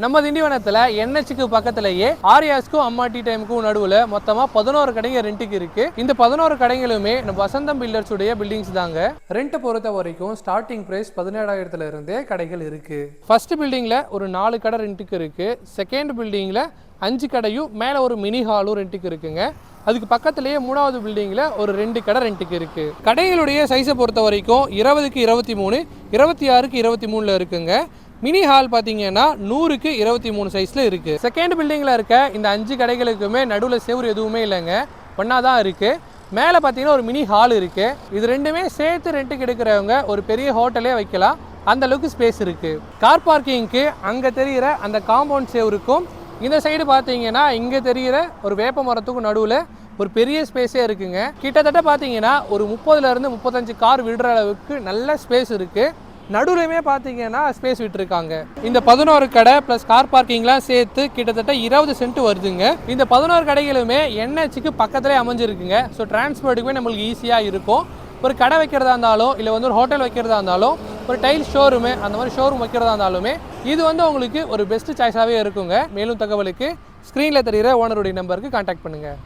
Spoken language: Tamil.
நம்ம திண்டிவனத்தில் என்ஹெச்சுக்கு பக்கத்திலேயே ஆரியாஸ்க்கும் அம்மா டீ டைமுக்கும் நடுவில் மொத்தமாக 11 கடைங்க ரெண்ட்டுக்கு இருக்கு. இந்த 11 கடைகளுமே நம்ம வசந்தம் பில்டர்ஸ் உடைய பில்டிங்ஸ் தாங்க. ரெண்ட் பொறுத்த வரைக்கும் ஸ்டார்டிங் பிரைஸ் 17,000 இருந்தே கடைகள் இருக்கு. ஃபர்ஸ்ட் பில்டிங்ல ஒரு 4 கடை ரெண்ட்டுக்கு இருக்கு. செகண்ட் பில்டிங்ல 5 கடையும் மேலே ஒரு மினி ஹாலும் ரெண்ட்டுக்கு இருக்குங்க. அதுக்கு பக்கத்திலேயே 3வது பில்டிங்கில் ஒரு 2 கடை ரெண்ட்டுக்கு இருக்கு. கடைகளுடைய சைஸை பொறுத்த வரைக்கும் 20க்கு 23, 26க்கு 23 இருக்குங்க. மினி ஹால் பார்த்தீங்கன்னா 100க்கு 23 சைஸில் இருக்குது. செகண்ட் பில்டிங்கில் இருக்க இந்த 5 கடைகளுக்குமே நடுவில் செவுறு எதுவுமே இல்லைங்க, ஒன்றா தான் இருக்குது. மேலே பார்த்தீங்கன்னா ஒரு மினி ஹால் இருக்குது. இது ரெண்டுமே சேர்த்து ரெண்ட்டுக்கு எடுக்கிறவங்க ஒரு பெரிய ஹோட்டலே வைக்கலாம், அந்த அளவுக்கு ஸ்பேஸ் இருக்குது. கார் பார்க்கிங்க்கு அங்கே தெரிகிற அந்த காம்பவுண்ட் செவருக்கும் இந்த சைடு பார்த்தீங்கன்னா இங்கே தெரிகிற ஒரு வேப்ப மரத்துக்கும் நடுவில் ஒரு பெரிய ஸ்பேஸே இருக்குங்க. கிட்டத்தட்ட பார்த்தீங்கன்னா ஒரு 30லேருந்து 35 கார் விடுற அளவுக்கு நல்ல ஸ்பேஸ் இருக்குது. நடுவுலையுமே பார்த்தீங்கன்னா ஸ்பேஸ் விட்டுருக்காங்க. இந்த 11 கடை ப்ளஸ் கார் பார்க்கிங்லாம் சேர்த்து கிட்டத்தட்ட 20 சென்ட் வருதுங்க. இந்த 11 கடைகளுமே என்ஹெச்சுக்கு பக்கத்துலேயே அமைஞ்சிருக்குங்க. ஸோ டிரான்ஸ்போர்ட்டுக்குமே நம்மளுக்கு ஈஸியாக இருக்கும். ஒரு கடை வைக்கிறதா இருந்தாலும் இல்லை ஒரு ஹோட்டல் வைக்கிறதா இருந்தாலும் ஒரு டைல் ஷோரூமு அந்த மாதிரி ஷோரூம் வைக்கிறதா இருந்தாலுமே இது உங்களுக்கு ஒரு பெஸ்ட் சாய்ஸாகவே இருக்குங்க. மேலும் தகவலுக்கு ஸ்க்ரீனில் தெரிகிற ஓனருடைய நம்பருக்கு கான்டாக்ட் பண்ணுங்கள்.